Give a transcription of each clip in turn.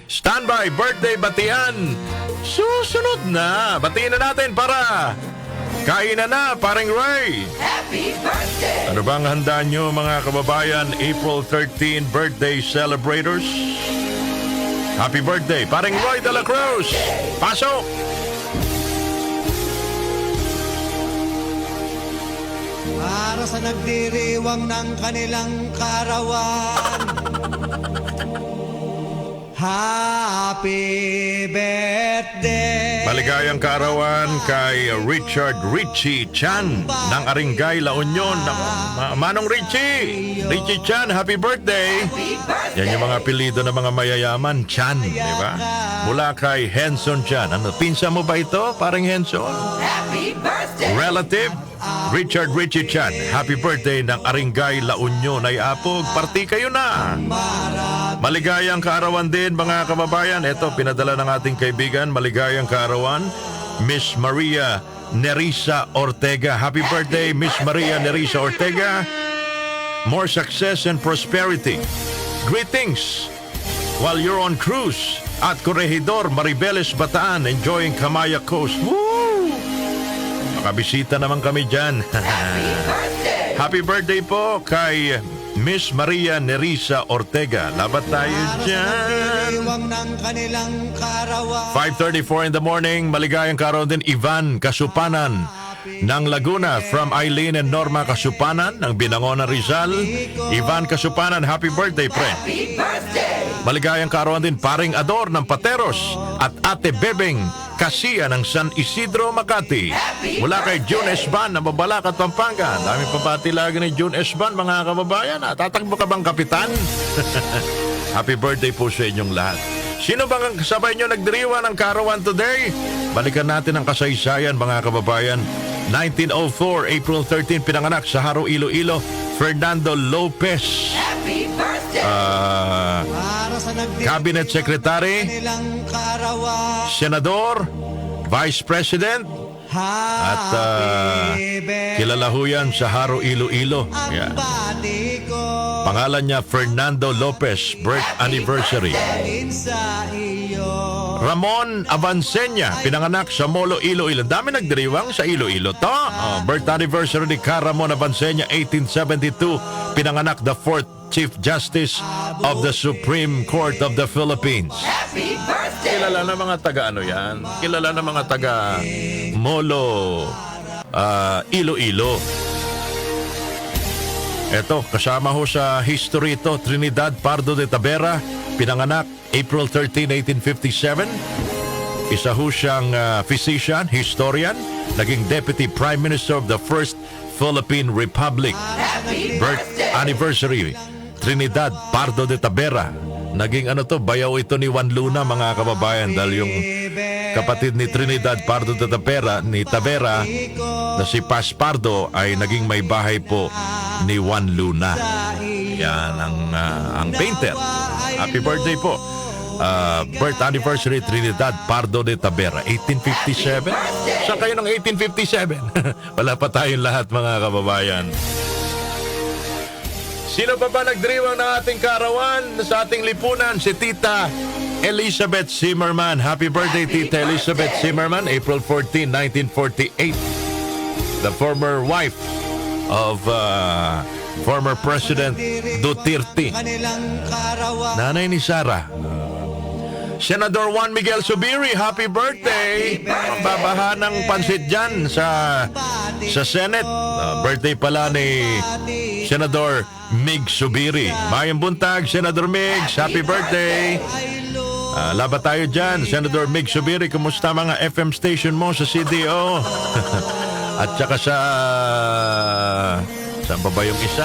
Standby, birthday batian. Susunod na. Batiin na natin para kainan na, paring Ray. Happy birthday! Ano bang handa nyo mga kababayan? April 13 birthday celebrators. Happy birthday, paring Roy de la Cruz. Pasok! Para sa nagdiriwang ng kanilang karawan, happy birthday! Maligayang kaarawan kay Richard Richie Chan ng Aringay, La Union. Manong Richie! Richie Chan, happy birthday! Yan yung mga apelido ng mga mayayaman, Chan, di ba? Mula kay Henson Chan. Ano, pinsa mo ba ito, parang Henson? Happy birthday! Relative, Richard Richie Chan, happy birthday ng Aringay, La Union ay apog. Party kayo na! Maligayang kaarawan din mga kababayan. Ito, pinadala ng ating kaibigan. Maligayang kaarawan, Miss Maria Nerissa Ortega. Happy birthday, Miss Maria Nerissa Ortega. More success and prosperity. Greetings while you're on cruise at Corregidor, Maribeles, Bataan, enjoying Camaya Coast. Woo! Makabisita naman kami dyan. Happy birthday po kay Miss Maria Nerissa Ortega. Labat tayo dyan. Diriwang ng kanilang karawan, 5:34 in the morning. Maligayang karoon din Ivan Kasupanan ng Laguna from Eileen and Norma Kasupanan ng Binangonan, Rizal. Ivan Kasupanan, happy birthday, pre. Happy birthday! Maligayang karoon din paring Ador ng Pateros at Ate Bebeng Kasia ng San Isidro, Makati. Mula kay June Esban ng Babalacat, Pampanga. Daming papati lagi ni June Esban, mga kababayan. Tatakbo ka bang kapitan? Happy birthday po sa inyong lahat. Sino bang kasabay nyo nagdiriwa ng karawan today? Balikan natin ang kasaysayan, mga kababayan. 1904, April 13, pinanganak sa Haro, Iloilo, Fernando Lopez. Happy birthday! para sa nagdiriwang Cabinet Secretary, kanilang karawan, Senador, Vice President, at happy birthday! kilala ho yan sa Haro, Iloilo. Yan. Bati ko Pangalan niya Fernando Lopez, birth anniversary. din sa iyo. Ramon Avancenia, pinanganak sa Molo, Iloilo. Dami nagdiriwang sa Iloilo to. Birth anniversary ni Ka Ramon Avancenia, 1872. Pinanganak the 4th Chief Justice of the Supreme Court of the Philippines. Happy birthday! Kilala na mga taga ano yan? Kilala na mga taga Molo, Iloilo. Eto, kasama ho sa history ito, Trinidad Pardo de Tavera, pinanganak April 13, 1857. Isa ho siyang physician, historian, naging Deputy Prime Minister of the First Philippine Republic. Happy Birth birthday! anniversary, Trinidad Pardo de Tavera. Naging ano to, bayaw ito ni Juan Luna, mga kababayan, dahil yung kapatid ni Trinidad Pardo de Tavera, na si Paz Pardo ay naging may bahay po ni Juan Luna. Yan ang painter. Happy birthday po. Birth anniversary, Trinidad Pardo de Tavera, 1857. Saan kayo ng 1857? Wala pa tayong lahat, mga kababayan. Sino pa ba nagdiriwang ng ating karawan sa ating lipunan? Si Tita Elizabeth Zimmerman. Happy birthday, Tita Elizabeth Zimmerman, April 14, 1948. The former wife of former President Duterte. Kanilang karawan, Nanay ni Sara. Senador Juan Miguel Zubiri, happy birthday! Babaha ng pansit dyan sa Senate. Birthday pala ni Senador Mig Zubiri. Mayang buntag, Senador Migs, happy birthday! Laban tayo dyan, Senador Mig Zubiri. Kumusta mga FM station mo sa CDO? At saka saan pa ba yung isa?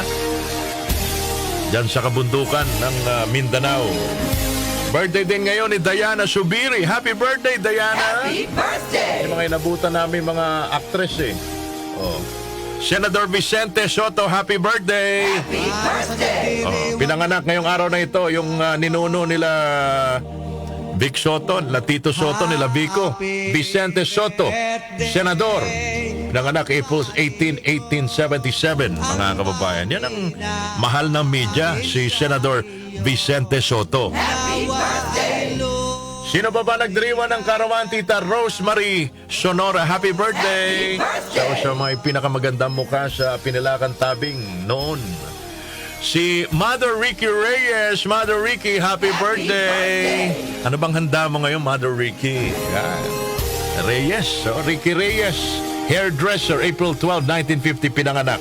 Dyan sa kabundukan ng Mindanao. Birthday din ngayon ni Diana Zubiri. Happy birthday, Diana! Happy birthday! Yung mga inabutan namin mga actress eh. Oh. Senador Vicente Soto, happy birthday! Happy birthday! Pinanganak ngayong araw na ito yung ninuno nila Vic Soto, nila Tito Soto, nila Vico. Vicente Soto, Senador. Pinanganak April 18, 1877, mga kababayan. Yan ang mahal ng media, si Senador Vicente Soto. Happy birthday! Sino pa ba nagdiriwan ng karawan? Tita Rosemary Sonora, happy birthday! Sa mga pinakamagandang mukha sa Pinilakan Tabing noon. Si Mother Ricky Reyes. Mother Ricky, happy birthday! Ano bang handa mo ngayon, Mother Ricky? Yan. Reyes, Ricky Reyes. Hairdresser, April 12, 1950, pinanganak.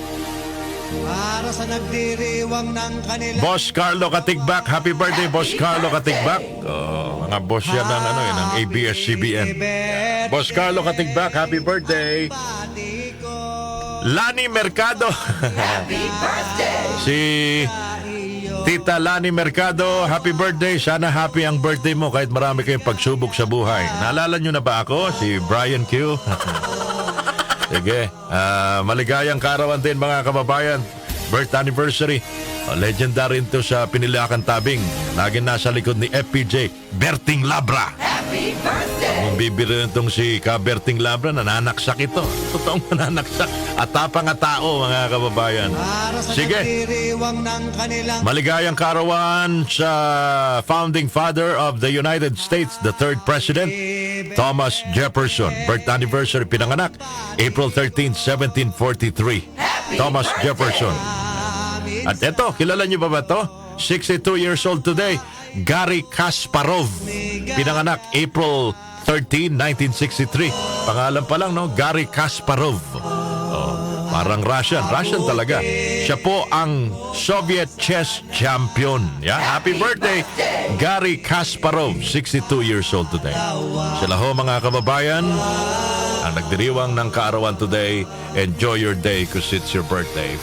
Para sa nagdiriwang ng kanilang Boss Carlo Katigbak, happy birthday, Boss Carlo Katigbak. Mga boss yan ng, ng ABS-CBN. Boss Carlo Katigbak, happy birthday. pati ko Lani Mercado. Happy birthday. Si Tita Lani Mercado, happy birthday. Sana happy ang birthday mo kahit marami kayong pagsubok sa buhay. Naalala nyo na ba ako? Si Brian Q. Sige, maligayang kaarawan din mga kababayan. Birth anniversary. Legendary to sa Pinilakan Tabing. Laging nasa likod ni FPJ, Berting Labra. Happy birthday. Kung bibiro itong si Ka Berting Labra, nananaksak ito. Totoong nananaksak. At tapang tao mga kababayan. para sa Sige. nagdiriwang ng kanilang Maligayang kaarawan sa founding father of the United States, the third president, Thomas Jefferson. Birth anniversary, pinanganak, April 13, 1743. Thomas Jefferson. At eto, kilala niyo ba to? 62 years old today, Garry Kasparov. Pinanganak, April 13, 1963. Pangalan pa lang, no? Garry Kasparov. Parang Russian talaga. Siya po ang Soviet chess champion. Yan, happy birthday, Garry Kasparov, 62 years old today. Sila ho mga kababayan, ang nagdiriwang ng kaarawan today. Enjoy your day because it's your birthday.